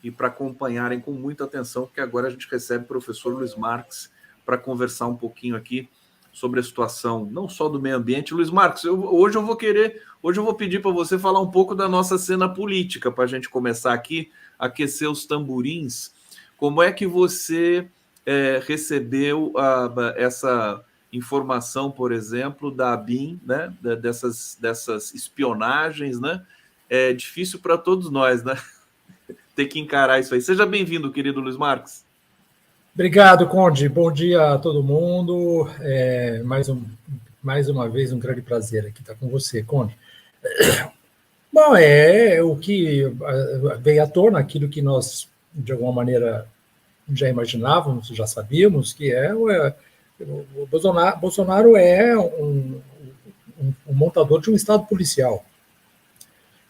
e para acompanharem com muita atenção, porque agora a gente recebe o professor Luiz Marques para conversar um pouquinho aqui sobre a situação, não só do meio ambiente. Luiz Marques, hoje eu vou pedir para você falar um pouco da nossa cena política, para a gente começar aqui, aquecer os tamborins. Como é que você recebeu essa informação, por exemplo, da ABIN, né, dessas espionagens, né? É difícil para todos nós, né? Ter que encarar isso aí. Seja bem-vindo, querido Luiz Marques. Obrigado, Conde. Bom dia a todo mundo. Mais uma vez, um grande prazer aqui estar com você, Conde. Bom, o que veio à tona, aquilo que nós, de alguma maneira, já imaginávamos, já sabíamos, que o Bolsonaro é um montador de um Estado policial.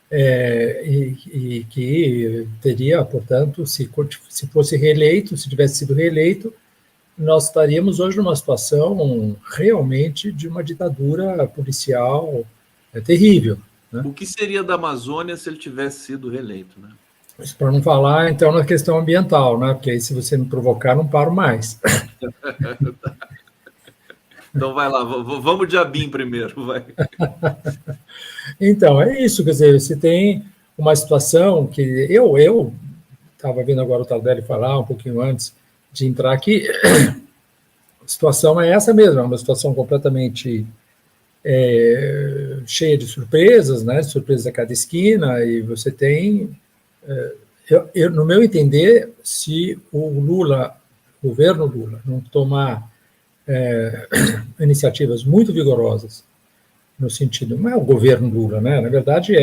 E que teria, portanto, se fosse reeleito, se tivesse sido reeleito, nós estaríamos hoje numa situação realmente de uma ditadura policial terrível. Né? O que seria da Amazônia se ele tivesse sido reeleito, né? Isso para não falar, então, na questão ambiental, né? Porque aí, se você me provocar, não paro mais. Então, vai lá, vamos de ABIN primeiro, vai. Então, é isso, quer dizer, você tem uma situação que eu estava vendo agora o Tardelli falar um pouquinho antes de entrar aqui, a situação é essa mesmo, é uma situação completamente cheia de surpresas, né, surpresas a cada esquina, e você tem, no meu entender, se o governo Lula, não tomar iniciativas muito vigorosas, no sentido, não é o governo Lula, né? Na verdade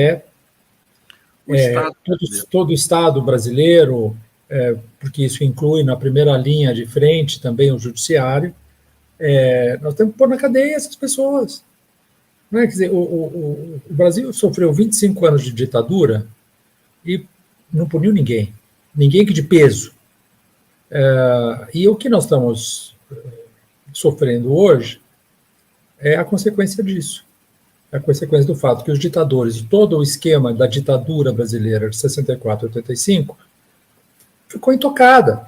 todo o Estado brasileiro, porque isso inclui na primeira linha de frente também o judiciário, nós temos que pôr na cadeia essas pessoas. Não é? Quer dizer, o Brasil sofreu 25 anos de ditadura e não puniu ninguém que de peso. E o que nós estamos sofrendo hoje é a consequência disso. É a consequência do fato que os ditadores, todo o esquema da ditadura brasileira de 64 a 85, ficou intocada.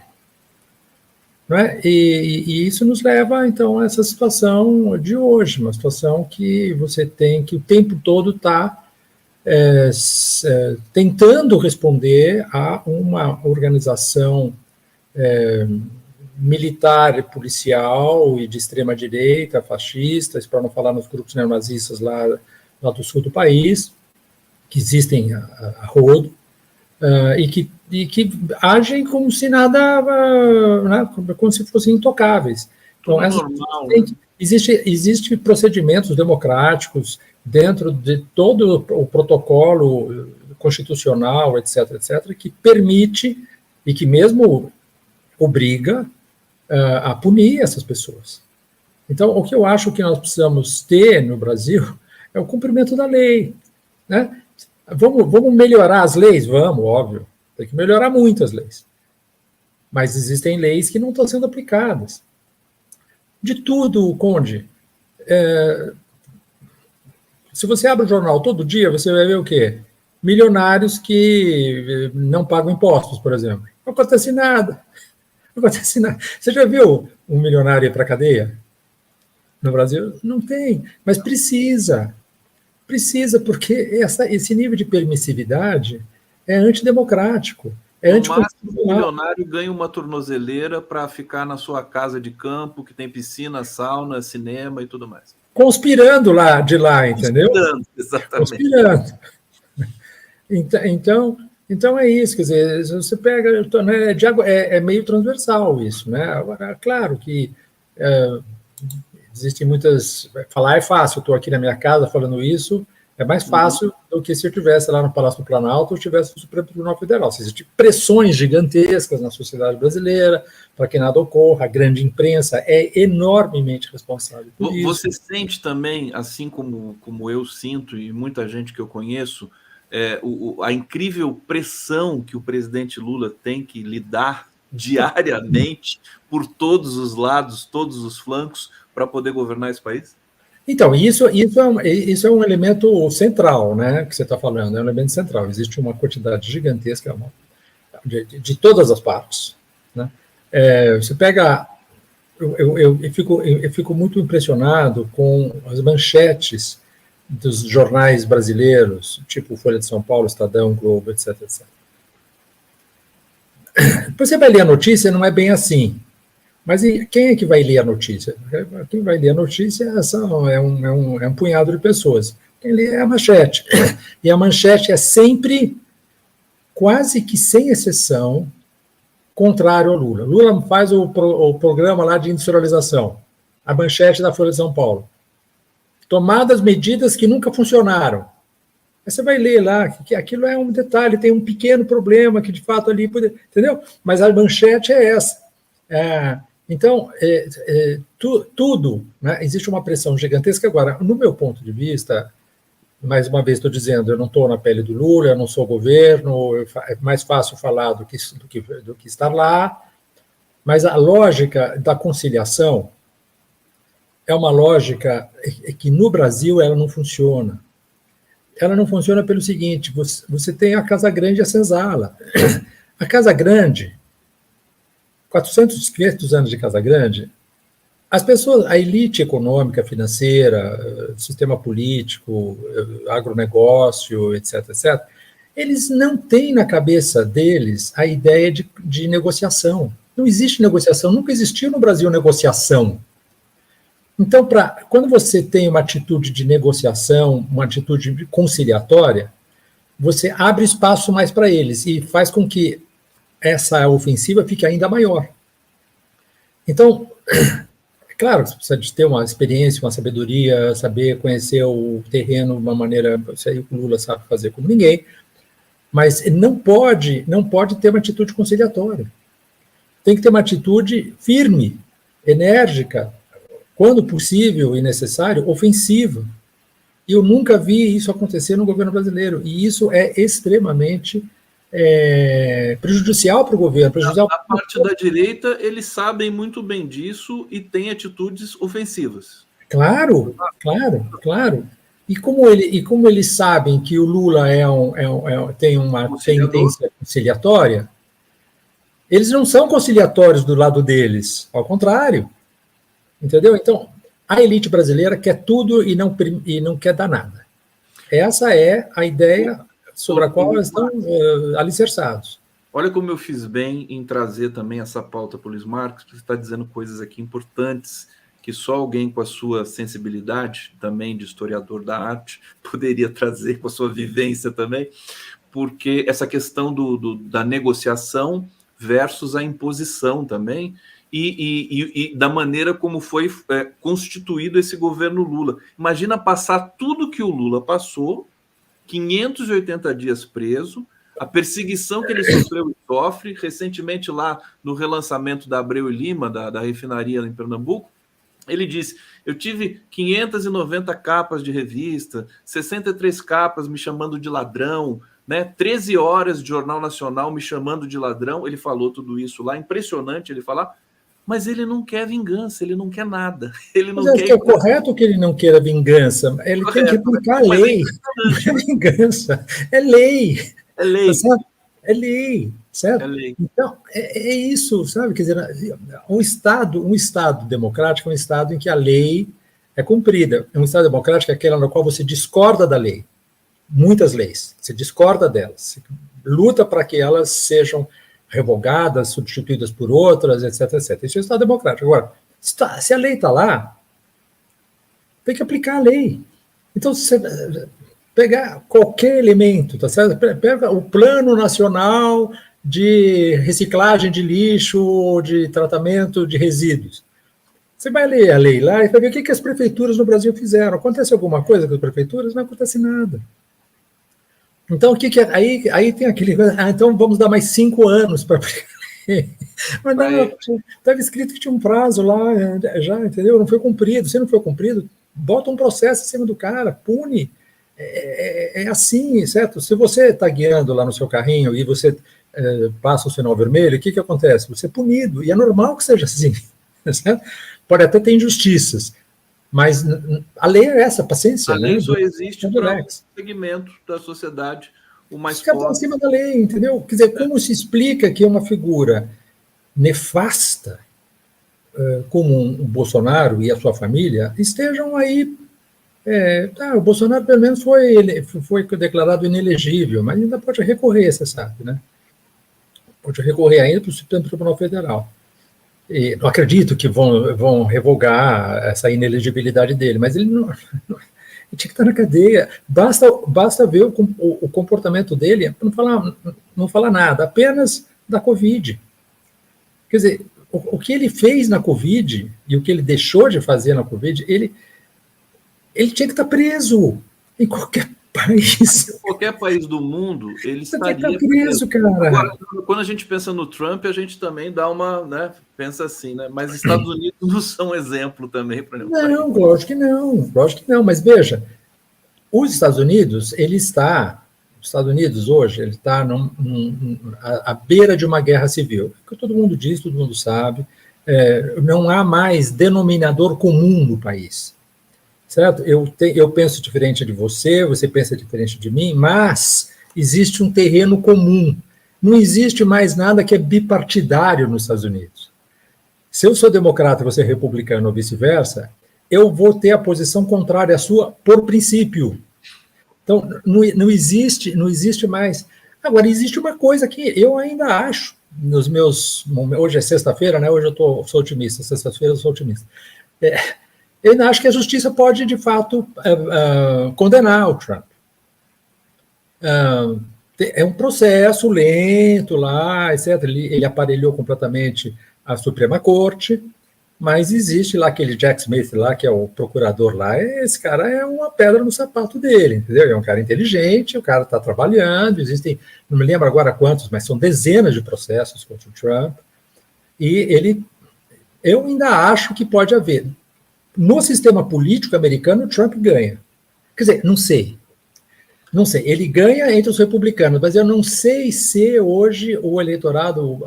Não é? E isso nos leva, então, a essa situação de hoje, uma situação que você tem que o tempo todo está tentando responder a uma organização militar, policial e de extrema-direita, fascistas, para não falar nos grupos neonazistas lá do sul do país, que existem a rodo, e que agem como se nada, né, como se fossem intocáveis. Então, existe procedimentos democráticos dentro de todo o protocolo constitucional, etc., que permite e que mesmo obriga a punir essas pessoas. Então, o que eu acho que nós precisamos ter no Brasil é o cumprimento da lei. Né? Vamos melhorar as leis? Vamos, óbvio. Tem que melhorar muito as leis. Mas existem leis que não estão sendo aplicadas. De tudo, Conde. Se você abre o jornal todo dia, você vai ver o quê? Milionários que não pagam impostos, por exemplo. Não acontece nada. Não acontece nada. Você já viu um milionário ir para a cadeia? No Brasil? Não tem, mas precisa. Precisa, porque esse nível de permissividade é antidemocrático. No máximo, o milionário ganha uma tornozeleira para ficar na sua casa de campo, que tem piscina, sauna, cinema e tudo mais. Conspirando de lá, entendeu? Conspirando, exatamente. Conspirando. Então é isso, quer dizer, você pega, né, é meio transversal isso, né? Agora, claro que existem muitas. Falar é fácil, eu estou aqui na minha casa falando isso, é mais fácil do que se eu estivesse lá no Palácio do Planalto ou estivesse no Supremo Tribunal Federal. Existem pressões gigantescas na sociedade brasileira para que nada ocorra, a grande imprensa é enormemente responsável por isso. Você sente também, assim como eu sinto e muita gente que eu conheço, a incrível pressão que o presidente Lula tem que lidar diariamente por todos os lados, todos os flancos, para poder governar esse país? Então, isso é um elemento central, né, que você está falando, é um elemento central. Existe uma quantidade gigantesca. de todas as partes. Né? Você pega... Eu fico muito impressionado com as manchetes dos jornais brasileiros, tipo Folha de São Paulo, Estadão, Globo, etc, etc. Depois você vai ler a notícia, não é bem assim. Mas quem é que vai ler a notícia? Quem vai ler a notícia é um punhado de pessoas. Quem lê é a manchete. E a manchete é sempre, quase que sem exceção, contrário ao Lula. Lula faz o programa lá de industrialização, a manchete da Folha de São Paulo. Tomadas medidas que nunca funcionaram. Aí você vai ler lá que aquilo é um detalhe, tem um pequeno problema que de fato ali... Entendeu? Mas a manchete é essa. Então, tudo, né, existe uma pressão gigantesca. Agora, no meu ponto de vista, mais uma vez estou dizendo, eu não estou na pele do Lula, eu não sou governo, é mais fácil falar do que estar lá, mas a lógica da conciliação é uma lógica que no Brasil ela não funciona. Ela não funciona pelo seguinte, você tem a Casa Grande e a Senzala. A Casa Grande, 400, 500 anos de Casa Grande, as pessoas, a elite econômica, financeira, sistema político, agronegócio, etc., etc., eles não têm na cabeça deles a ideia de negociação. Não existe negociação, nunca existiu no Brasil negociação. Então, quando você tem uma atitude de negociação, uma atitude conciliatória, você abre espaço mais para eles e faz com que essa ofensiva fique ainda maior. Então, claro, você precisa de ter uma experiência, uma sabedoria, saber conhecer o terreno de uma maneira, isso aí o Lula sabe fazer como ninguém, mas não pode ter uma atitude conciliatória. Tem que ter uma atitude firme, enérgica, quando possível e necessário, ofensiva. E eu nunca vi isso acontecer no governo brasileiro, e isso é extremamente prejudicial para o governo. A parte da direita, eles sabem muito bem disso e têm atitudes ofensivas. Claro. E como eles sabem que o Lula tem uma tendência conciliatória, eles não são conciliatórios do lado deles, ao contrário. Entendeu? Então, a elite brasileira quer tudo e não quer dar nada. Essa é a ideia sobre a qual eles estão alicerçados. Olha como eu fiz bem em trazer também essa pauta para o Luiz Marcos, porque você está dizendo coisas aqui importantes que só alguém com a sua sensibilidade, também de historiador da arte, poderia trazer com a sua vivência também, porque essa questão da negociação versus a imposição também, e da maneira como foi constituído esse governo Lula. Imagina passar tudo que o Lula passou, 580 dias preso, a perseguição que ele sofreu e sofre, recentemente lá no relançamento da Abreu e Lima, da refinaria em Pernambuco, ele disse, eu tive 590 capas de revista, 63 capas me chamando de ladrão, né? 13 horas de Jornal Nacional me chamando de ladrão, ele falou tudo isso lá, impressionante ele falar, mas ele não quer vingança, ele não quer nada. Ele não quer... É correto que ele não queira vingança, ele tem que aplicar a lei. Não é vingança, é lei. É lei. É lei, certo? É lei. Então, é isso, sabe? Quer dizer, um Estado democrático é um Estado em que a lei é cumprida. Um Estado democrático é aquele no qual você discorda da lei. Muitas leis, você discorda delas, você luta para que elas sejam revogadas, substituídas por outras, etc, etc. Isso é o Estado democrático. Agora, se a lei está lá, tem que aplicar a lei. Então, se você pegar qualquer elemento, tá certo? Pega o Plano Nacional de Reciclagem de Lixo, de Tratamento de Resíduos. Você vai ler a lei lá e vai ver o que as prefeituras no Brasil fizeram. Acontece alguma coisa com as prefeituras? Não acontece nada. Então, o que é? Aí tem aquele... então vamos dar mais 5 anos para... Mas não, estava escrito que tinha um prazo lá, já, entendeu? Não foi cumprido. Se não foi cumprido, bota um processo em cima do cara, pune. É assim, certo? Se você está guiando lá no seu carrinho e você passa o sinal vermelho, o que acontece? Você é punido. E é normal que seja assim. Certo? Pode até ter injustiças. Mas a lei é essa, paciência. A lei né? só existe para um segmento da sociedade, o mais pobre. Fica acima da lei, entendeu? Quer dizer, como se explica que uma figura nefasta, como o Bolsonaro e a sua família, estejam aí. O Bolsonaro, pelo menos, foi declarado inelegível, mas ainda pode recorrer, você sabe, né? Pode recorrer ainda para o Supremo Tribunal Federal. E não acredito que vão revogar essa inelegibilidade dele, mas ele não. Ele tinha que estar na cadeia. Basta ver o comportamento dele, não falar nada, apenas da Covid. Quer dizer, o que ele fez na Covid e o que ele deixou de fazer na Covid, ele tinha que estar preso em qualquer país. Em qualquer país do mundo, ele estaria preso, cara. Agora, quando a gente pensa no Trump, a gente também dá uma, né, pensa assim, né? Mas Estados Unidos não são exemplo também para nenhum país. Não, lógico que não, mas veja, os Estados Unidos hoje, ele está à beira de uma guerra civil, que todo mundo diz, todo mundo sabe, não há mais denominador comum no país. Certo? Eu penso diferente de você pensa diferente de mim, mas existe um terreno comum. Não existe mais nada que é bipartidário nos Estados Unidos. Se eu sou democrata e você é republicano ou vice-versa, eu vou ter a posição contrária à sua por princípio. Então, não existe mais. Agora, existe uma coisa que eu ainda acho, nos meus... Hoje é sexta-feira, né? Hoje sou otimista, sexta-feira eu sou otimista. Eu ainda acho que a justiça pode, de fato, condenar o Trump. É um processo lento lá, etc. Ele aparelhou completamente a Suprema Corte, mas existe lá aquele Jack Smith lá, que é o procurador lá, esse cara é uma pedra no sapato dele, entendeu? É um cara inteligente, o cara está trabalhando, existem, não me lembro agora quantos, mas são dezenas de processos contra o Trump, e eu ainda acho que pode haver. No sistema político americano, o Trump ganha. Quer dizer, não sei. Ele ganha entre os republicanos, mas eu não sei se hoje o eleitorado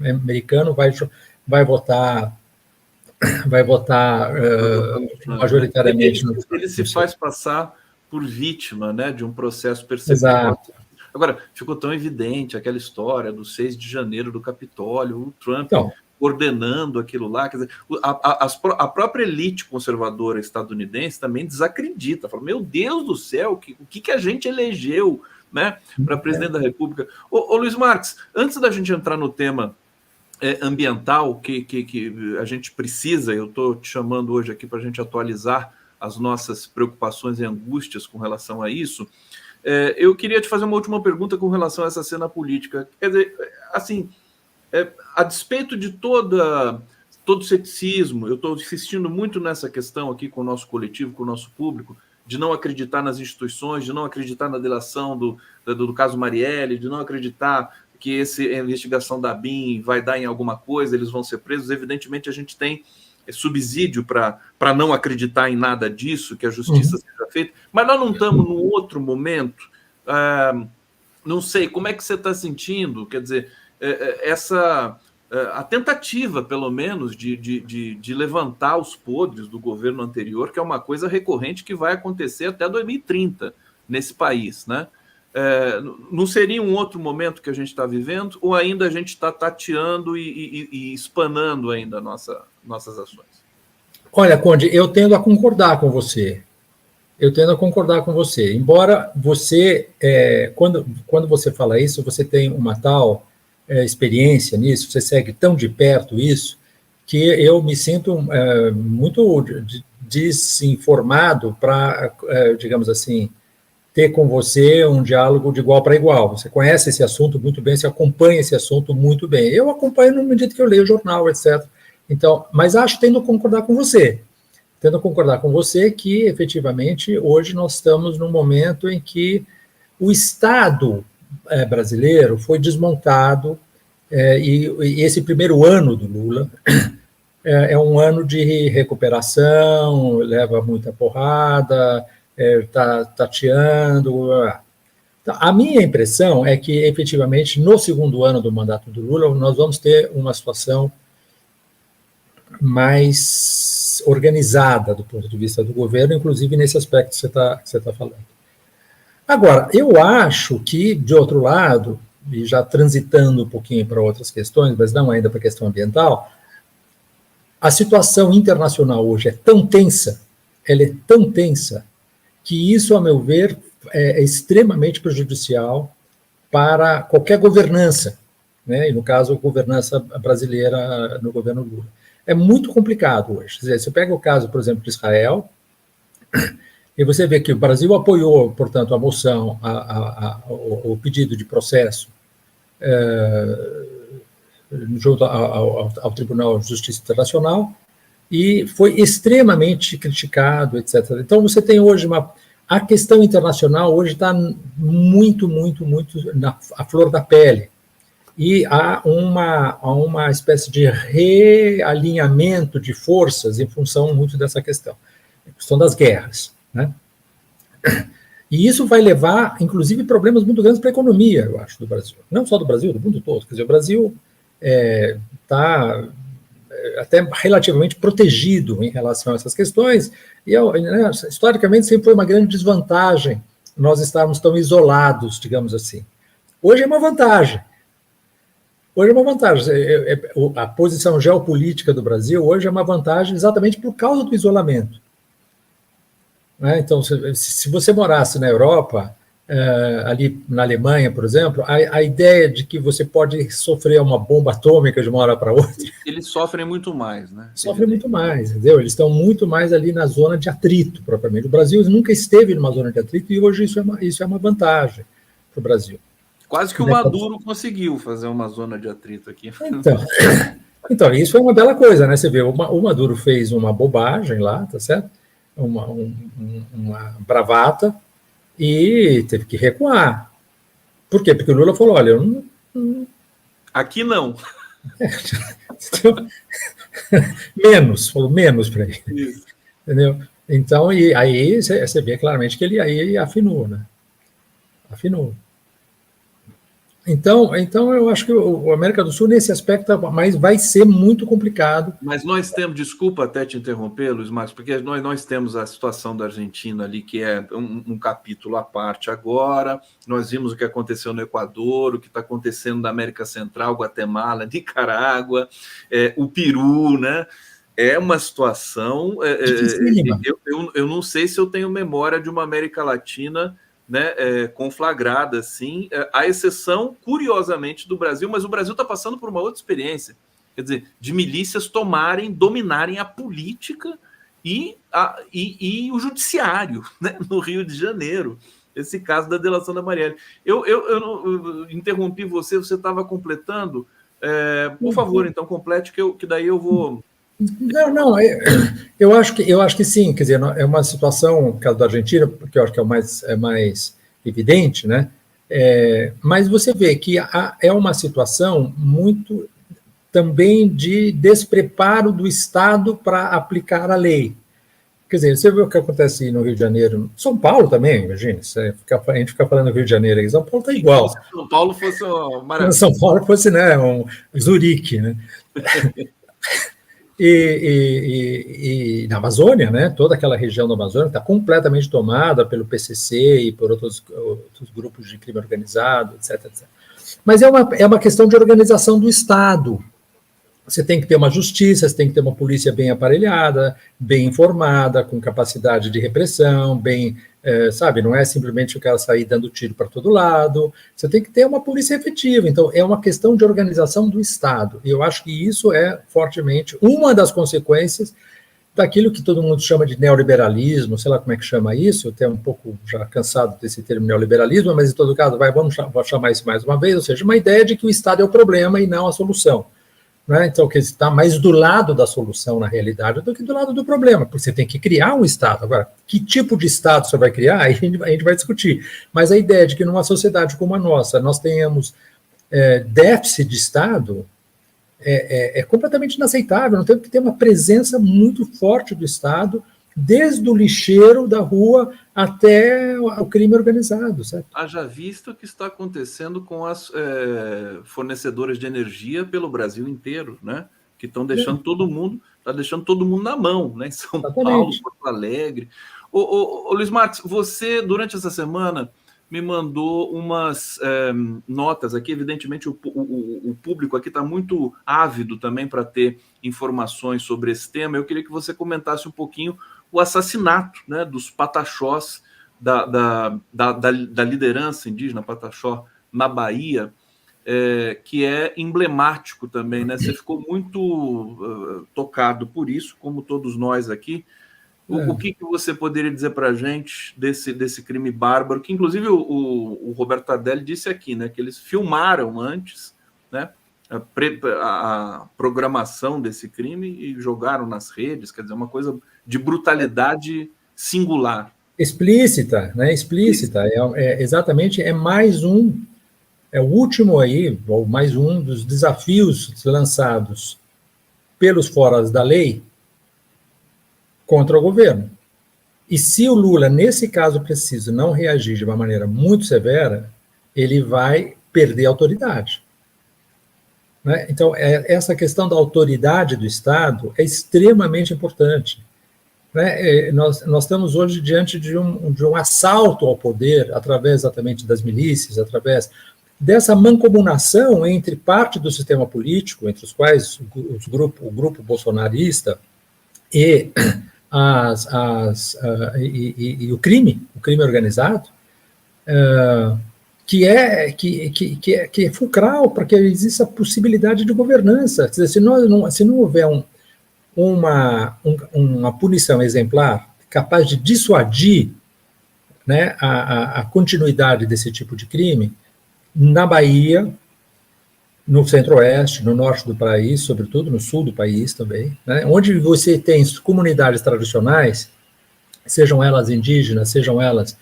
americano vai votar majoritariamente. Ele se faz passar por vítima, né, de um processo persecutório. Exato. Agora, ficou tão evidente aquela história do 6 de janeiro do Capitólio, o Trump... Então, ordenando aquilo lá, quer dizer, a própria elite conservadora estadunidense também desacredita, fala, meu Deus do céu, o que a gente elegeu, né, para presidente da República? Ô Luiz Marques, antes da gente entrar no tema ambiental, que a gente precisa, eu estou te chamando hoje aqui para a gente atualizar as nossas preocupações e angústias com relação a isso, eu queria te fazer uma última pergunta com relação a essa cena política. Quer dizer, assim, a despeito de todo o ceticismo, eu estou insistindo muito nessa questão aqui com o nosso coletivo, com o nosso público, de não acreditar nas instituições, de não acreditar na delação do caso Marielle, de não acreditar que a investigação da BIM vai dar em alguma coisa, eles vão ser presos. Evidentemente, a gente tem subsídio para não acreditar em nada disso, que a justiça seja feita, mas nós não estamos num outro momento. Não sei, como é que você está sentindo? Quer dizer, a tentativa, pelo menos, de levantar os podres do governo anterior, que é uma coisa recorrente que vai acontecer até 2030 nesse país, né? Não seria um outro momento que a gente está vivendo, ou ainda a gente está tateando e espanando ainda nossas ações? Olha, Conde, eu tendo a concordar com você. Embora você, quando você fala isso, você tem uma tal experiência nisso, você segue tão de perto isso, que eu me sinto muito desinformado para, digamos assim, ter com você um diálogo de igual para igual. Você conhece esse assunto muito bem, você acompanha esse assunto muito bem. Eu acompanho no momento que eu leio o jornal, etc. Então, mas tendo a concordar com você que, efetivamente, hoje nós estamos num momento em que o Estado brasileiro foi desmontado, e esse primeiro ano do Lula é um ano de recuperação, leva muita porrada, está tateando. Então, a minha impressão é que, efetivamente, no segundo ano do mandato do Lula, nós vamos ter uma situação mais organizada do ponto de vista do governo, inclusive nesse aspecto que você está falando. Agora, eu acho que, de outro lado, e já transitando um pouquinho para outras questões, mas não ainda para a questão ambiental, a situação internacional hoje é tão tensa, ela é tão tensa, que isso, a meu ver, é extremamente prejudicial para qualquer governança, né? E no caso, a governança brasileira no governo Lula. É muito complicado hoje. Quer dizer, você pega o caso, por exemplo, de Israel, e você vê que o Brasil apoiou, portanto, a moção, o pedido de processo junto ao Tribunal de Justiça Internacional, e foi extremamente criticado, etc. Então, você tem hoje a questão internacional hoje está muito, muito, muito à flor da pele. E há uma espécie de realinhamento de forças em função muito dessa questão. A questão das guerras, né? E isso vai levar, inclusive, problemas muito grandes para a economia, eu acho, do Brasil. Não só do Brasil, do mundo todo. Quer dizer, o Brasil está até relativamente protegido em relação a essas questões, e né, historicamente sempre foi uma grande desvantagem nós estarmos tão isolados, digamos assim. Hoje é uma vantagem. Hoje é uma vantagem. A posição geopolítica do Brasil hoje é uma vantagem exatamente por causa do isolamento. Então, se você morasse na Europa, ali na Alemanha, por exemplo, a ideia de que você pode sofrer uma bomba atômica de uma hora para outra... Eles sofrem muito mais, né? Sofrem muito mais, entendeu? Eles estão muito mais ali na zona de atrito, propriamente. O Brasil nunca esteve numa zona de atrito e hoje isso é uma vantagem para o Brasil. Quase que o Maduro conseguiu fazer uma zona de atrito aqui. Então, isso é uma bela coisa, né? Você vê, o Maduro fez uma bobagem lá, tá certo? Uma bravata, e teve que recuar. Por quê? Porque o Lula falou, olha, eu não... Aqui não. Falou menos para ele. Isso. Entendeu? Então, e aí você vê claramente que ele aí afinou, né? Afinou. Então, eu acho que o América do Sul, nesse aspecto, mas vai ser muito complicado. Mas nós temos, desculpa até te interromper, Luiz Marcos, porque nós temos a situação da Argentina ali, que é um capítulo à parte agora. Nós vimos o que aconteceu no Equador, o que está acontecendo na América Central, Guatemala, Nicarágua, o Peru, né? É uma situação... eu não sei se eu tenho memória de uma América Latina... né, conflagrada, assim, à exceção, curiosamente, do Brasil, mas o Brasil está passando por uma outra experiência, quer dizer, de milícias dominarem a política e o judiciário, né, no Rio de Janeiro, esse caso da delação da Marielle. Eu interrompi você estava completando, por favor, então, complete, que daí eu vou... Não, eu acho que sim, quer dizer, é uma situação, no caso da Argentina, porque eu acho que é o mais evidente, né? Mas você vê que é uma situação muito também de despreparo do Estado para aplicar a lei. Quer dizer, você vê o que acontece no Rio de Janeiro, São Paulo também, imagina, a gente fica falando do Rio de Janeiro aqui, São Paulo está igual. Se São Paulo fosse uma maravilha. São Paulo fosse, né, um Zurique, né? E na Amazônia, né, toda aquela região da Amazônia está completamente tomada pelo PCC e por outros grupos de crime organizado, etc. Mas é uma questão de organização do Estado. Você tem que ter uma justiça, você tem que ter uma polícia bem aparelhada, bem informada, com capacidade de repressão, sabe, não é simplesmente o cara sair dando tiro para todo lado, você tem que ter uma polícia efetiva, então é uma questão de organização do Estado, e eu acho que isso é fortemente uma das consequências daquilo que todo mundo chama de neoliberalismo, sei lá como é que chama isso, eu tenho um pouco já cansado desse termo neoliberalismo, mas em todo caso, vamos chamar isso mais uma vez, ou seja, uma ideia de que o Estado é o problema e não a solução. Né? Então, que está mais do lado da solução, na realidade, do que do lado do problema, porque você tem que criar um Estado. Agora, que tipo de Estado você vai criar, aí a gente vai discutir. Mas a ideia de que numa sociedade como a nossa, nós tenhamos déficit de Estado é completamente inaceitável. Nós temos que ter uma presença muito forte do Estado, desde o lixeiro da rua até o crime organizado. Certo? Haja visto o que está acontecendo com as fornecedoras de energia pelo Brasil inteiro, né? Que estão deixando todo mundo na mão, né? Em São Paulo, Porto Alegre. Ô, Luiz Marcos, você, durante essa semana, me mandou umas notas aqui. Evidentemente, o público aqui está muito ávido também para ter informações sobre esse tema. Eu queria que você comentasse um pouquinho o assassinato, né, dos pataxós, da liderança indígena pataxó na Bahia, que é emblemático também, né? Você ficou muito tocado por isso, como todos nós aqui. O que você poderia dizer para a gente desse crime bárbaro, que inclusive o Roberto Tardelli disse aqui, né, que eles filmaram antes, né, a programação desse crime e jogaram nas redes, quer dizer, uma coisa de brutalidade singular. Explícita, né? Explícita. Exatamente, é o último aí, ou mais um dos desafios lançados pelos foras da lei contra o governo. E se o Lula, nesse caso preciso, não reagir de uma maneira muito severa, ele vai perder a autoridade. Né? Então, essa questão da autoridade do Estado é extremamente importante. Né? Nós estamos hoje diante de um assalto ao poder, através exatamente das milícias, através dessa mancomunação entre parte do sistema político, entre os quais o grupo bolsonarista e o crime organizado, que é fulcral para que exista a possibilidade de governança. Quer dizer, se não houver uma punição exemplar capaz de dissuadir, né, a continuidade desse tipo de crime, na Bahia, no centro-oeste, no norte do país, sobretudo no sul do país também, né, onde você tem comunidades tradicionais, sejam elas indígenas, sejam elas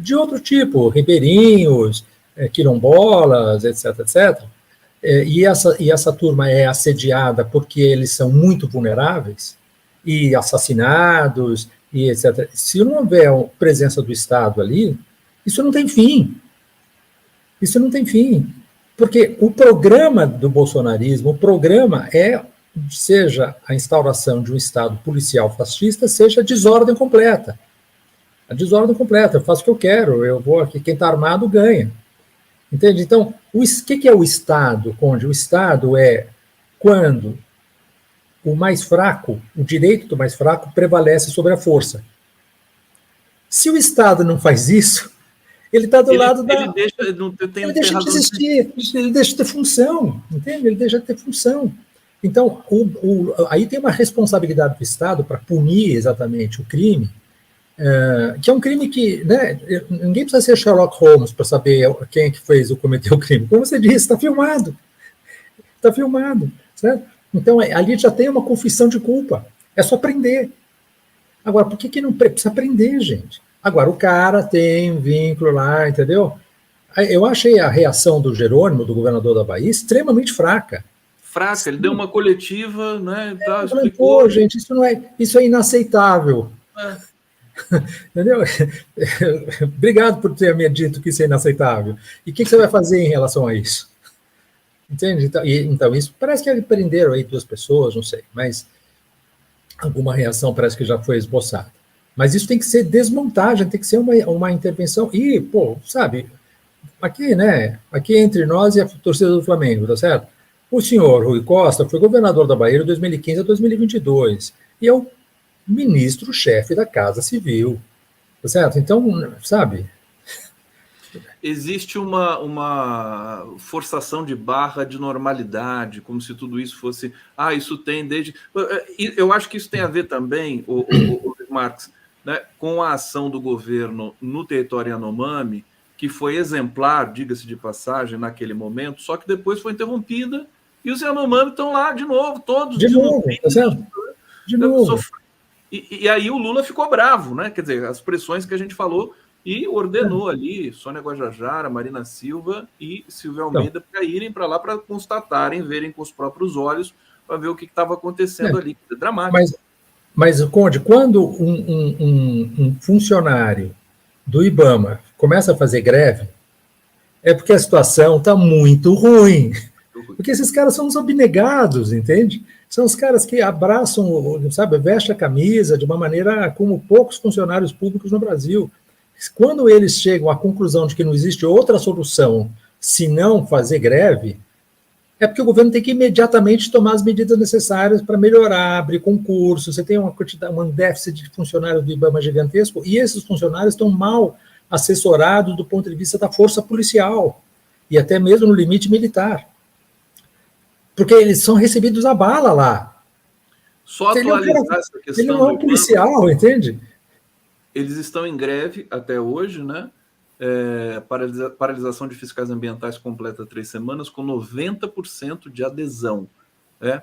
de outro tipo, ribeirinhos, quilombolas, etc., etc., e essa turma é assediada porque eles são muito vulneráveis, e assassinados, e etc. Se não houver presença do Estado ali, isso não tem fim. Isso não tem fim. Porque o programa do bolsonarismo, o programa seja a instauração de um Estado policial fascista, seja a desordem completa. A desordem completa, eu faço o que eu quero, eu vou aqui, quem está armado ganha. Entende? Então, o que é o Estado, Conde? O Estado é quando o mais fraco, o direito do mais fraco, prevalece sobre a força. Se o Estado não faz isso, ele está do lado da... Ele deixa de existir, ele deixa de ter função, entende? Ele deixa de ter função. Então, aí tem uma responsabilidade do Estado para punir exatamente o crime, que é um crime que, né, ninguém precisa ser Sherlock Holmes para saber quem é que cometeu o crime. Como você disse, está filmado. Está filmado, certo? Então, ali já tem uma confissão de culpa. É só prender. Agora, por que não precisa prender, gente? Agora, o cara tem um vínculo lá, entendeu? Eu achei a reação do Jerônimo, do governador da Bahia, extremamente fraca. Fraca, ele deu uma coletiva, né? Pô, gente, isso é inaceitável. Entendeu? Obrigado por ter me dito que isso é inaceitável. E o que você vai fazer em relação a isso? Entende? Então, isso parece que prenderam aí 2 pessoas, não sei, mas alguma reação parece que já foi esboçada. Mas isso tem que ser desmontagem, tem que ser uma intervenção. E, pô, sabe, aqui, né? Aqui entre nós e a torcida do Flamengo, tá certo? O senhor Rui Costa foi governador da Bahia de 2015 a 2022 e é o ministro-chefe da Casa Civil, tá certo? Então, sabe... Existe uma forçação de barra de normalidade, como se tudo isso fosse... isso tem desde... Eu acho que isso tem a ver também, o Marx, né, com a ação do governo no território Yanomami, que foi exemplar, diga-se de passagem, naquele momento, só que depois foi interrompida e os Yanomami estão lá de novo, todos... De novo, tá certo? De novo. E aí o Lula ficou bravo, né? Quer dizer, as pressões que a gente falou, e ordenou ali Sônia Guajajara, Marina Silva e Silvia Almeida para irem para lá para constatarem, verem com os próprios olhos, para ver o que estava acontecendo ali. É dramático. Mas, Conde, quando um funcionário do IBAMA começa a fazer greve, é porque a situação está muito ruim. Porque esses caras são os abnegados, entende? São os caras que abraçam, sabe, vestem a camisa de uma maneira como poucos funcionários públicos no Brasil. Quando eles chegam à conclusão de que não existe outra solução se não fazer greve, é porque o governo tem que imediatamente tomar as medidas necessárias para melhorar, abrir concurso. Você tem um déficit de funcionários do IBAMA gigantesco, e esses funcionários estão mal assessorados do ponto de vista da força policial, e até mesmo no limite militar. Porque eles são recebidos a bala lá. Só atualizar essa questão. Ele não é um policial, entende? Eles estão em greve até hoje, né? Paralisação de fiscais ambientais completa 3 semanas, com 90% de adesão.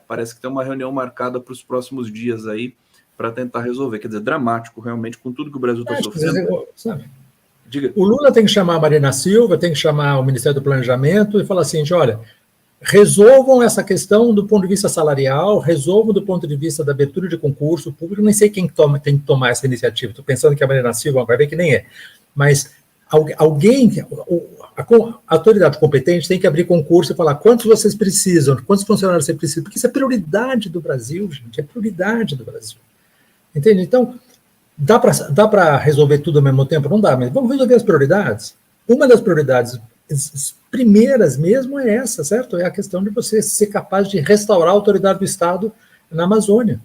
Parece que tem uma reunião marcada para os próximos dias aí, para tentar resolver. Quer dizer, dramático, realmente, com tudo que o Brasil está sofrendo. Sabe? Diga. O Lula tem que chamar a Marina Silva, tem que chamar o Ministério do Planejamento e falar assim, olha, resolvam essa questão do ponto de vista salarial, resolvam do ponto de vista da abertura de concurso público, nem sei quem tem que tomar essa iniciativa, estou pensando que a Marina Silva vai ver que nem é, mas alguém, a autoridade competente tem que abrir concurso e falar quantos vocês precisam, quantos funcionários vocês precisam, porque isso é prioridade do Brasil, gente, é prioridade do Brasil. Entende? Então, dá para resolver tudo ao mesmo tempo? Não dá, mas vamos resolver as prioridades. Uma das prioridades primeiras mesmo é essa, certo? É a questão de você ser capaz de restaurar a autoridade do Estado na Amazônia.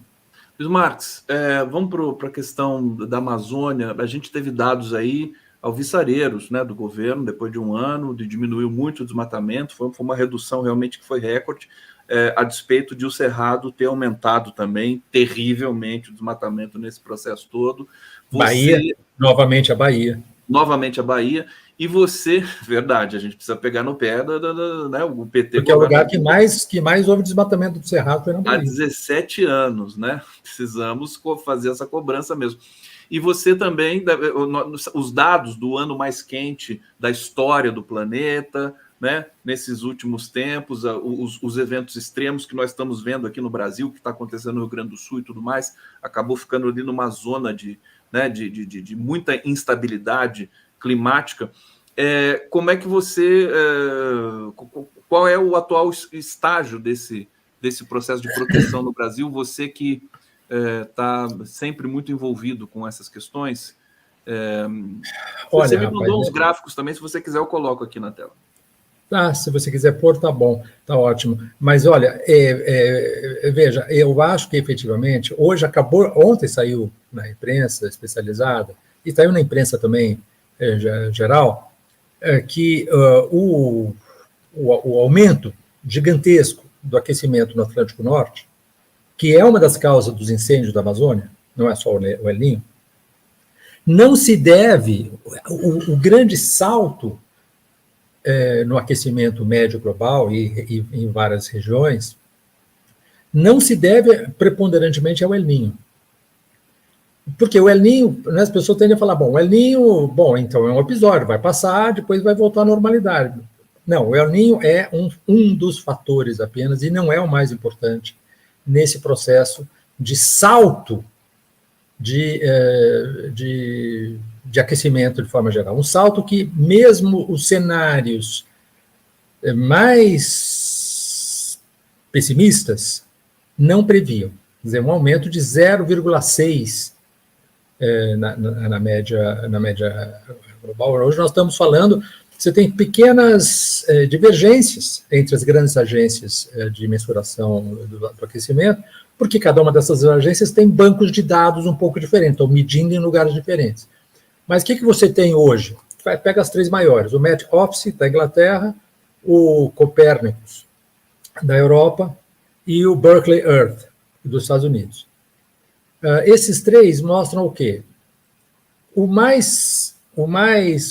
Luiz Marques, vamos para a questão da Amazônia. A gente teve dados aí alvissareiros, né, do governo, depois de um ano, diminuiu muito o desmatamento, foi uma redução realmente que foi recorde, a despeito de o Cerrado ter aumentado também terrivelmente o desmatamento nesse processo todo. Bahia, novamente a Bahia. Novamente a Bahia. E você, verdade, a gente precisa pegar no pé né, o PT. Porque é o lugar que mais houve desmatamento do Cerrado foi na Bahia. Há 17 anos, né? Precisamos fazer essa cobrança mesmo. E você também, os dados do ano mais quente da história do planeta, né? Nesses últimos tempos, os eventos extremos que nós estamos vendo aqui no Brasil, que está acontecendo no Rio Grande do Sul e tudo mais, acabou ficando ali numa zona de muita instabilidade climática. Como é que você... qual é o atual estágio desse processo de proteção no Brasil? Você que está sempre muito envolvido com essas questões. Você me mandou uns gráficos também, se você quiser eu coloco aqui na tela. Se você quiser pôr, tá bom, tá ótimo. Mas olha, veja, eu acho que efetivamente, ontem saiu na imprensa especializada, e saiu na imprensa também geral, que o aumento gigantesco do aquecimento no Atlântico Norte, que é uma das causas dos incêndios da Amazônia, não é só o El Niño, não se deve, o grande salto no aquecimento médio global e em várias regiões, não se deve preponderantemente ao El Niño. Porque o El Niño, né, as pessoas tendem a falar, o El Niño, então é um episódio, vai passar, depois vai voltar à normalidade. Não, o El Niño é um dos fatores apenas, e não é o mais importante nesse processo de salto de aquecimento de forma geral. Um salto que mesmo os cenários mais pessimistas não previam. Quer dizer, um aumento de 0,6 na média global. Hoje nós estamos falando, você tem pequenas divergências entre as grandes agências de mensuração do aquecimento, porque cada uma dessas agências tem bancos de dados um pouco diferentes, estão medindo em lugares diferentes. Mas o que você tem hoje? Pega as três maiores, o Met Office da Inglaterra, o Copernicus da Europa e o Berkeley Earth dos Estados Unidos. Esses três mostram o quê? O mais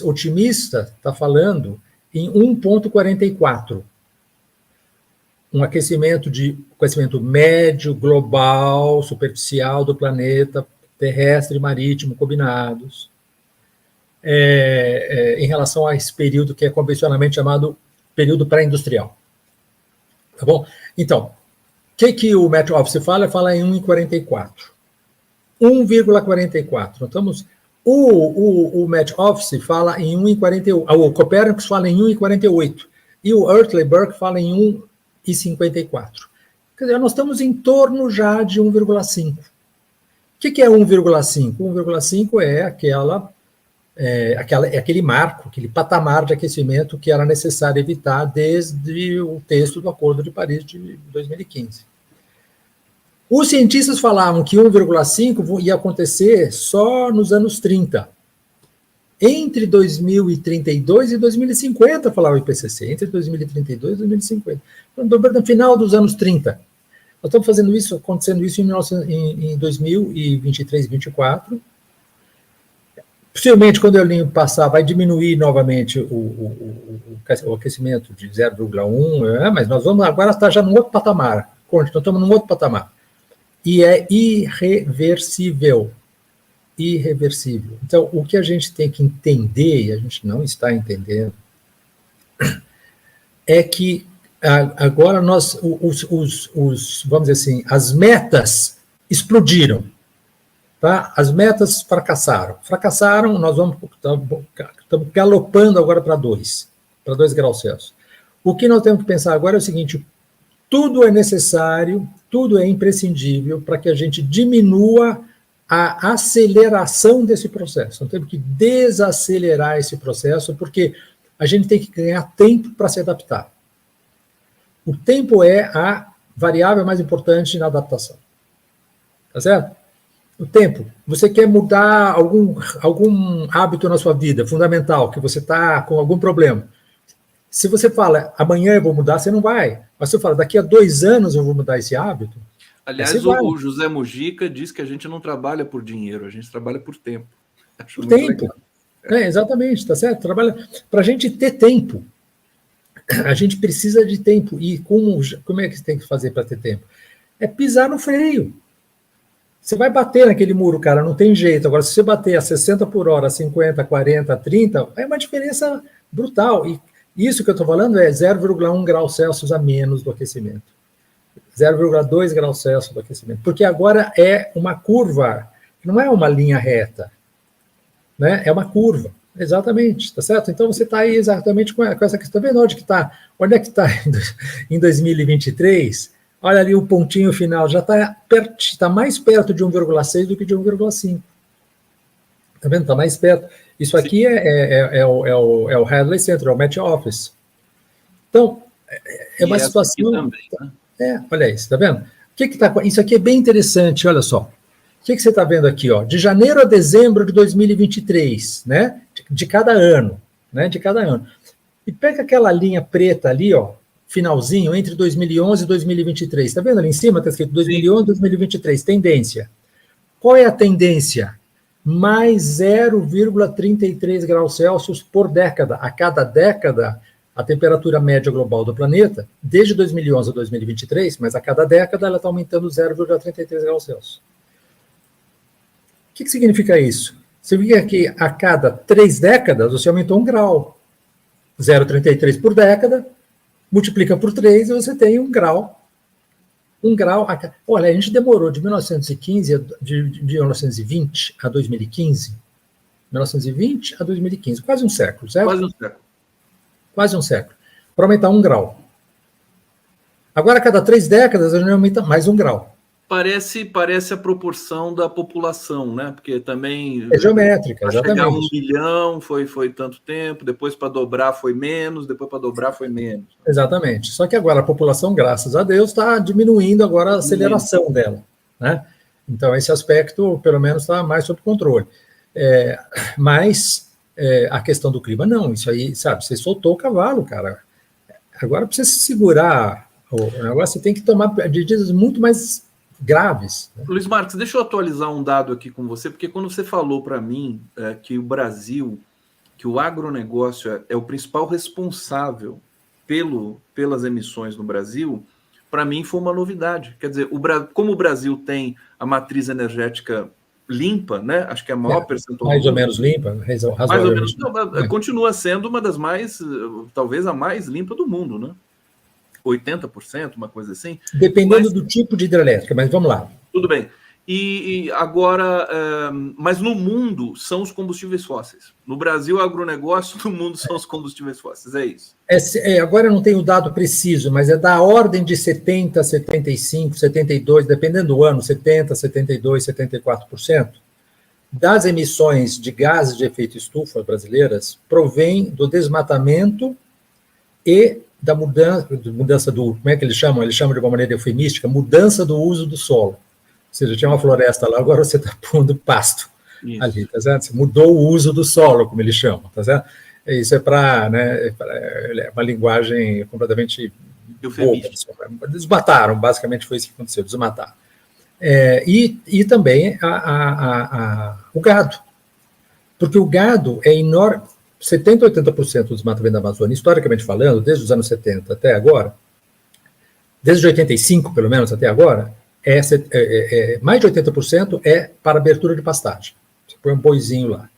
otimista está falando em 1,44. Um aquecimento médio, global, superficial do planeta, terrestre e marítimo combinados, em relação a esse período que é convencionalmente chamado período pré-industrial. Tá bom? Então, o que o Met Office fala? Fala em 1,44. 1,44. Estamos... O Met Office fala em 1,48. O Copernicus fala em 1,48. E o Earthly Burke fala em 1,54. Quer dizer, nós estamos em torno já de 1,5. O que é 1,5? 1,5 é aquela aquele marco, aquele patamar de aquecimento que era necessário evitar desde o texto do Acordo de Paris de 2015. Os cientistas falavam que 1,5 ia acontecer só nos anos 30. Entre 2032 e 2050, falava o IPCC, entre 2032 e 2050. No final dos anos 30. Nós estamos fazendo isso, acontecendo isso em 2023, 2024. Possivelmente, quando o El Niño passar, vai diminuir novamente o aquecimento de 0,1, mas nós vamos agora estar já num outro patamar. Nós estamos num outro patamar. E é irreversível. Irreversível. Então, o que a gente tem que entender, e a gente não está entendendo, é que agora vamos dizer assim, as metas explodiram. Tá? As metas fracassaram, nós estamos galopando agora para 2 graus Celsius. O que nós temos que pensar agora é o seguinte: tudo é necessário, tudo é imprescindível para que a gente diminua a aceleração desse processo. Nós temos que desacelerar esse processo, porque a gente tem que ganhar tempo para se adaptar. O tempo é a variável mais importante na adaptação. Tá certo? O tempo. Você quer mudar algum hábito na sua vida, fundamental, que você está com algum problema. Se você fala, amanhã eu vou mudar, você não vai. Mas se você fala, daqui a 2 anos eu vou mudar esse hábito. Aliás, o José Mujica diz que a gente não trabalha por dinheiro, a gente trabalha por tempo. Por tempo. Exatamente, tá certo? Trabalha para a gente ter tempo. A gente precisa de tempo. E como é que você tem que fazer para ter tempo? É pisar no freio. Você vai bater naquele muro, cara, não tem jeito. Agora, se você bater a 60 por hora, 50, 40, 30, é uma diferença brutal. E isso que eu estou falando é 0,1 graus Celsius a menos do aquecimento. 0,2 graus Celsius do aquecimento. Porque agora é uma curva, não é uma linha reta. Né? É uma curva. Exatamente, tá certo? Então você está aí exatamente com essa questão. Está vendo onde que está? Onde é que está em 2023? Olha ali o pontinho final, já está mais perto de 1,6 do que de 1,5. Está vendo? Está mais perto. Isso aqui é o Hadley Center, é o Met Office. Então, é uma situação... Também, né? Olha isso, está vendo? Isso aqui é bem interessante, olha só. O que você está vendo aqui? Ó? De janeiro a dezembro de 2023, né? De cada ano. Né? De cada ano. E pega aquela linha preta ali, ó, finalzinho, entre 2011 e 2023. Está vendo ali em cima? Está escrito 2011 e 2023, tendência. Qual é a tendência? Mais 0,33 graus Celsius por década. A cada década, a temperatura média global do planeta, desde 2011 a 2023, mas a cada década ela está aumentando 0,33 graus Celsius. O que significa isso? Significa que a cada 3 décadas você aumentou 1 grau. 0,33 por década, multiplica por 3 e você tem 1 grau. 1 grau. Olha, a gente demorou de 1915 de 1920 a 2015. 1920 a 2015, quase um século, certo? Quase um século. Quase um século. Para aumentar 1 grau. Agora, a cada 3 décadas, a gente aumenta mais 1 grau. Parece a proporção da população, né? Porque também... É geométrica, exatamente. Chegar a 1 bilhão foi tanto tempo, depois para dobrar foi menos, depois para dobrar foi menos. Exatamente. Só que agora a população, graças a Deus, está diminuindo agora a aceleração dela, né? Então, esse aspecto, pelo menos, está mais sob controle. Mas a questão do clima, não. Isso aí, sabe, você soltou o cavalo, cara. Agora, para você se segurar, o negócio, você tem que tomar medidas muito mais graves. Né? Luiz Marques, deixa eu atualizar um dado aqui com você, porque quando você falou para mim que o Brasil, que o agronegócio é o principal responsável pelas emissões no Brasil, para mim foi uma novidade. Quer dizer, como o Brasil tem a matriz energética limpa, né? Acho que é a maior percentual. Mais ou menos limpa, razoavelmente. Mais ou menos, não, continua sendo uma das mais, talvez a mais limpa do mundo, né? 80%, uma coisa assim. Dependendo do tipo de hidrelétrica, mas vamos lá. Tudo bem. E agora, mas no mundo são os combustíveis fósseis. No Brasil, o agronegócio, no mundo são os combustíveis fósseis, é isso. Agora eu não tenho o dado preciso, mas é da ordem de 70%, 75%, 72%, dependendo do ano, 70%, 72%, 74%, das emissões de gases de efeito estufa brasileiras provém do desmatamento e da mudança do, como é que eles chamam? Eles chamam de uma maneira eufemística, mudança do uso do solo. Ou seja, tinha uma floresta lá, agora você está pondo pasto ali, tá certo? Você mudou o uso do solo, como eles chamam, tá certo? Isso é para, né, é uma linguagem completamente eufemística. Desmataram, basicamente foi isso que aconteceu, desmataram. E também o gado, porque o gado é enorme, 70% a 80% do desmatamento da Amazônia, historicamente falando, desde os anos 70 até agora, desde 85 pelo menos até agora, mais de 80% é para abertura de pastagem. Você põe um boizinho lá.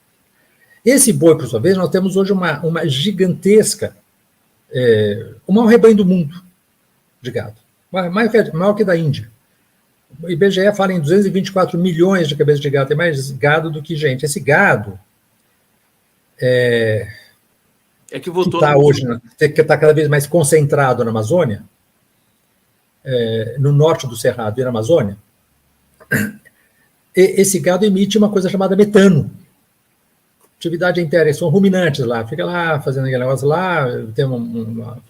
Esse boi, por sua vez, nós temos hoje uma gigantesca, o maior rebanho do mundo de gado, maior que da Índia. O IBGE fala em 224 milhões de cabeças de gado, tem mais gado do que gente. Esse gado que votou está hoje, que está cada vez mais concentrado na Amazônia, no norte do Cerrado e na Amazônia, esse gado emite uma coisa chamada metano. Atividade inteira, são ruminantes lá, fica lá fazendo aquele negócio lá, tem uma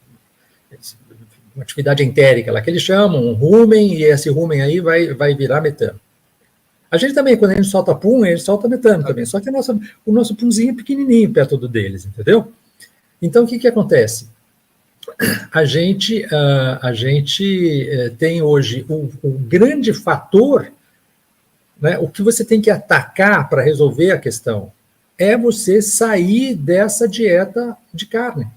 atividade entérica lá que eles chamam, um rumen, e esse rumen aí vai virar metano. A gente também, quando a gente solta pum, a gente solta metano também, só que o nosso punzinho é pequenininho perto do deles, entendeu? Então, o que acontece? A gente tem hoje o grande fator, né, o que você tem que atacar para resolver a questão é você sair dessa dieta de carne.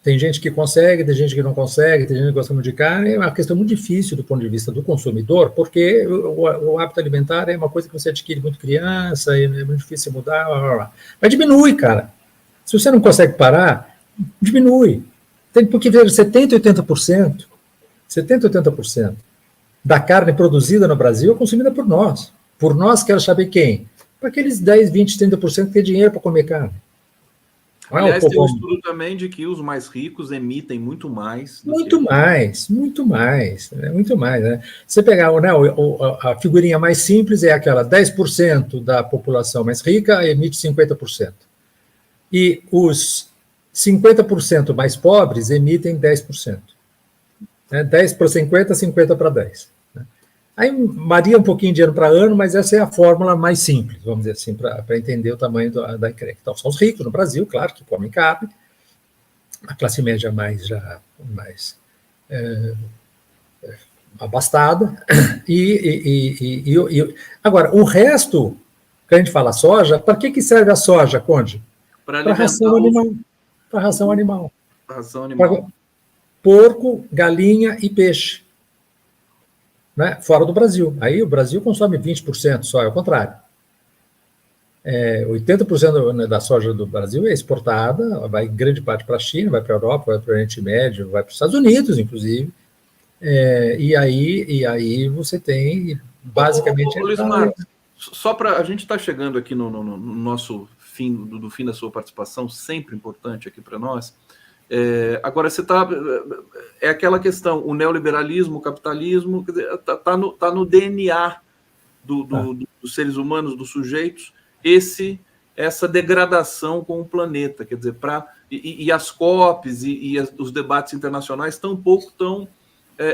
Tem gente que consegue, tem gente que não consegue, tem gente que gosta muito de carne. É uma questão muito difícil do ponto de vista do consumidor, porque o hábito alimentar é uma coisa que você adquire muito criança, e é muito difícil mudar. Blá, blá, blá. Mas diminui, cara. Se você não consegue parar, diminui. Porque 70%, 80% da carne produzida no Brasil é consumida por nós. Por nós, quero saber quem? Para aqueles 10, 20, 30% que tem dinheiro para comer carne. Aliás, tem um estudo também de que os mais ricos emitem muito mais. Muito mais. Né? Você pegar, né, a figurinha mais simples é aquela 10% da população mais rica emite 50%. E os 50% mais pobres emitem 10%. Né? 10 para 50, 50 para 10. Né? Aí varia um pouquinho de ano para ano, mas essa é a fórmula mais simples, vamos dizer assim, para entender o tamanho da encrenca. Então, são os ricos no Brasil, claro, que comem carne, a classe média mais abastada, agora, o resto, que a gente fala soja, para que serve a soja, Conde? Para ração animal. Para ração animal. Pra porco, galinha e peixe. Né? Fora do Brasil. Aí o Brasil consome 20% só, é o contrário. 80% da soja do Brasil é exportada, vai em grande parte para a China, vai para a Europa, vai para o Oriente Médio, vai para os Estados Unidos, inclusive. E aí você tem, basicamente... Luiz Marcos, só para... A gente está chegando aqui no nosso fim, do fim da sua participação, sempre importante aqui para nós. Agora, você está... É aquela questão, o neoliberalismo, o capitalismo, está no DNA dos seres humanos, dos sujeitos, essa degradação com o planeta. Quer dizer, e as COPs e os debates internacionais tampouco estão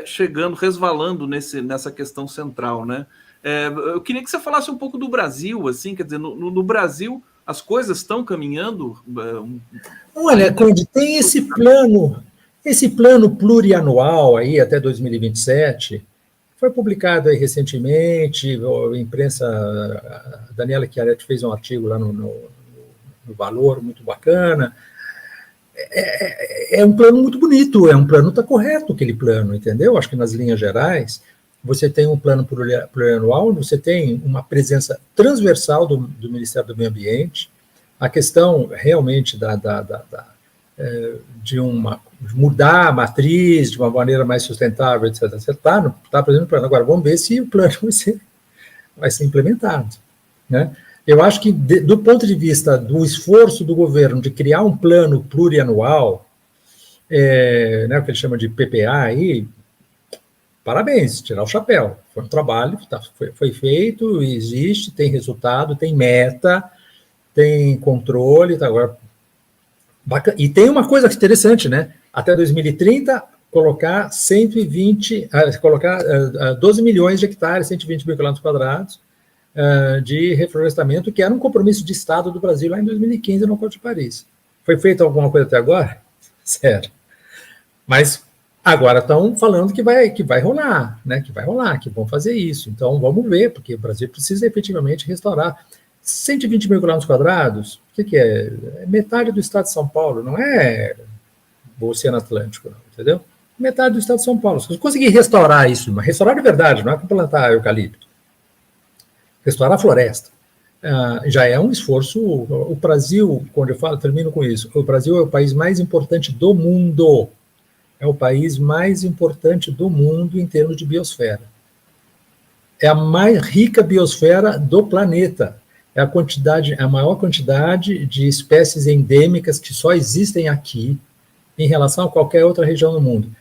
chegando, resvalando nessa questão central, né? Eu queria que você falasse um pouco do Brasil, assim, quer dizer, no Brasil... As coisas estão caminhando? Olha, Conde, tem esse plano plurianual aí até 2027, foi publicado aí recentemente, a imprensa, a Daniela Chiaretti fez um artigo lá no Valor, muito bacana. É um plano muito bonito, está correto aquele plano, entendeu? Acho que nas linhas gerais, você tem um plano plurianual, você tem uma presença transversal do Ministério do Meio Ambiente, a questão realmente de mudar a matriz de uma maneira mais sustentável, etc. Você está apresentando o plano. Agora, vamos ver se o plano vai ser implementado. Né? Eu acho que, do ponto de vista do esforço do governo de criar um plano plurianual, né, o que ele chama de PPA, aí, parabéns, tirar o chapéu. Foi um trabalho, foi feito, existe, tem resultado, tem meta, tem controle, tá, agora... Bacana. E tem uma coisa interessante, né? Até 2030, colocar 12 milhões de hectares, 120 mil quilômetros quadrados de reflorestamento, que era um compromisso de Estado do Brasil lá em 2015 no Acordo de Paris. Foi feito alguma coisa até agora? Sério. Mas agora estão falando que vai rolar, né? Que vai rolar, que vão fazer isso. Então vamos ver, porque o Brasil precisa efetivamente restaurar 120 mil quilômetros quadrados. O que é? É metade do estado de São Paulo, não é o Oceano Atlântico, não, entendeu? Metade do estado de São Paulo. Se você conseguir restaurar isso, mas restaurar de verdade, não é para plantar eucalipto, restaurar a floresta, já é um esforço. O Brasil, quando eu falo, termino com isso, o Brasil é o país mais importante do mundo. É o país mais importante do mundo em termos de biosfera. É a mais rica biosfera do planeta. É a maior quantidade de espécies endêmicas que só existem aqui em relação a qualquer outra região do mundo.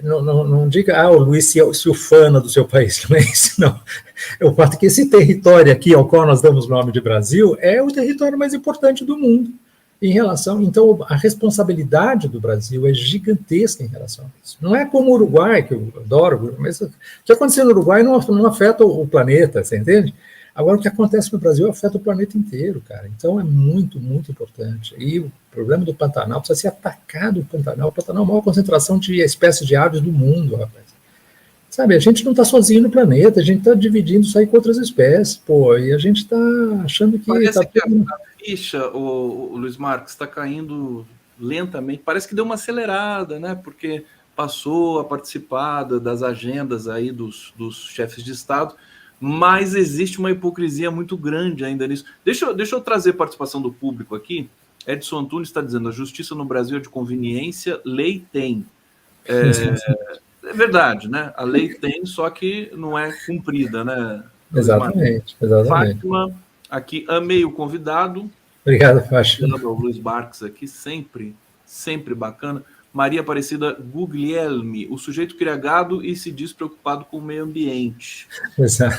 Não diga, o Luiz se ufana do seu país, não é isso, não. O fato é que esse território aqui, ao qual nós damos o nome de Brasil, é o território mais importante do mundo em relação... Então, a responsabilidade do Brasil é gigantesca em relação a isso. Não é como o Uruguai, que eu adoro, mas o que aconteceu no Uruguai não afeta o planeta, você entende? Agora, o que acontece no Brasil afeta o planeta inteiro, cara. Então, é muito, muito importante. E o problema do Pantanal precisa ser atacado. O Pantanal é a maior concentração de espécies de aves do mundo, rapaz. Sabe, a gente não está sozinho no planeta, a gente está dividindo isso aí com outras espécies, pô, e a gente está achando que... Parece que a ficha, o Luiz Marques, está caindo lentamente. Parece que deu uma acelerada, né? Porque passou a participar das agendas aí dos chefes de Estado, mas existe uma hipocrisia muito grande ainda nisso. Deixa eu trazer participação do público aqui. Edson Antunes está dizendo: a justiça no Brasil é de conveniência, lei tem. É verdade, né? A lei tem, só que não é cumprida, né? Exatamente. Fátima, aqui, amei o convidado. Obrigado, Fátima. O Luiz Marques aqui, sempre bacana. Maria Aparecida Guglielmi, o sujeito cria gado e se diz preocupado com o meio ambiente. Exato.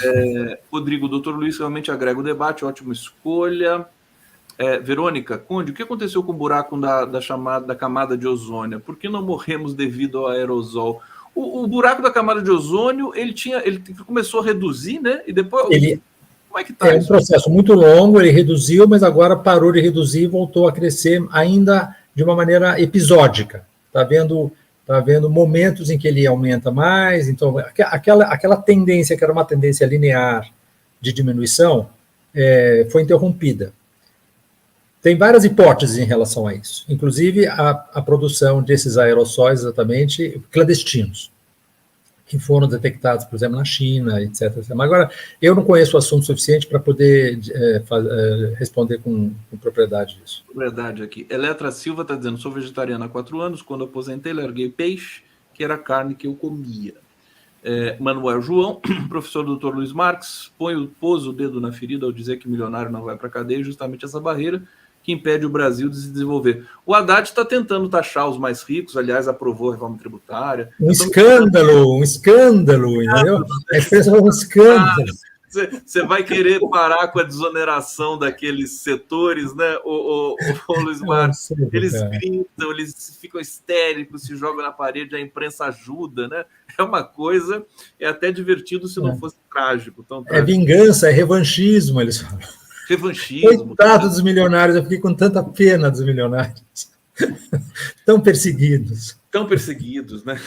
Rodrigo, doutor Luiz realmente agrega o debate, ótima escolha. Verônica Conde, o que aconteceu com o buraco da camada de ozônio? Por que não morremos devido ao aerosol? O buraco da camada de ozônio, ele começou a reduzir, né? E depois... Como é que está isso? Um processo muito longo, ele reduziu, mas agora parou de reduzir e voltou a crescer ainda de uma maneira episódica. Está vendo momentos em que ele aumenta mais, então aquela tendência, que era uma tendência linear de diminuição, foi interrompida. Tem várias hipóteses em relação a isso, inclusive a produção desses aerossóis exatamente clandestinos, que foram detectados, por exemplo, na China, etc. Mas agora, eu não conheço o assunto suficiente para poder responder com propriedade disso. Verdade aqui. Eletra Silva está dizendo: sou vegetariana há 4 anos, quando aposentei, larguei peixe, que era a carne que eu comia. Manuel João, professor Dr. Luiz Marques, pôs o dedo na ferida ao dizer que milionário não vai para a cadeia, justamente essa barreira que impede o Brasil de se desenvolver. O Haddad está tentando taxar os mais ricos, aliás, aprovou a reforma tributária. Um escândalo, entendeu? A expressão é um escândalo. Você vai querer parar com a desoneração daqueles setores, né, o Luiz Marques? Eles gritam, eles ficam histéricos, se jogam na parede, a imprensa ajuda, né? É uma coisa, é até divertido se não fosse trágico. É vingança, é revanchismo, eles falam. Revanchismo. Coitado dos milionários, eu fiquei com tanta pena dos milionários. Tão perseguidos. Tão perseguidos, né?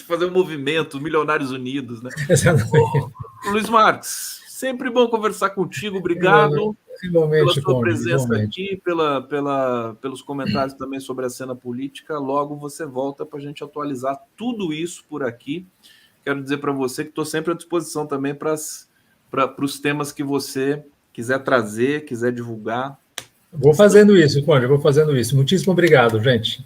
Fazer um movimento, Milionários Unidos, né? Exatamente. Luiz Marques, sempre bom conversar contigo, obrigado pela sua presença aqui, pelos comentários também sobre a cena política. Logo você volta para a gente atualizar tudo isso por aqui. Quero dizer para você que estou sempre à disposição também para os temas que você quiser trazer, quiser divulgar. Vou fazendo isso, Conde, vou fazendo isso. Muitíssimo obrigado, gente.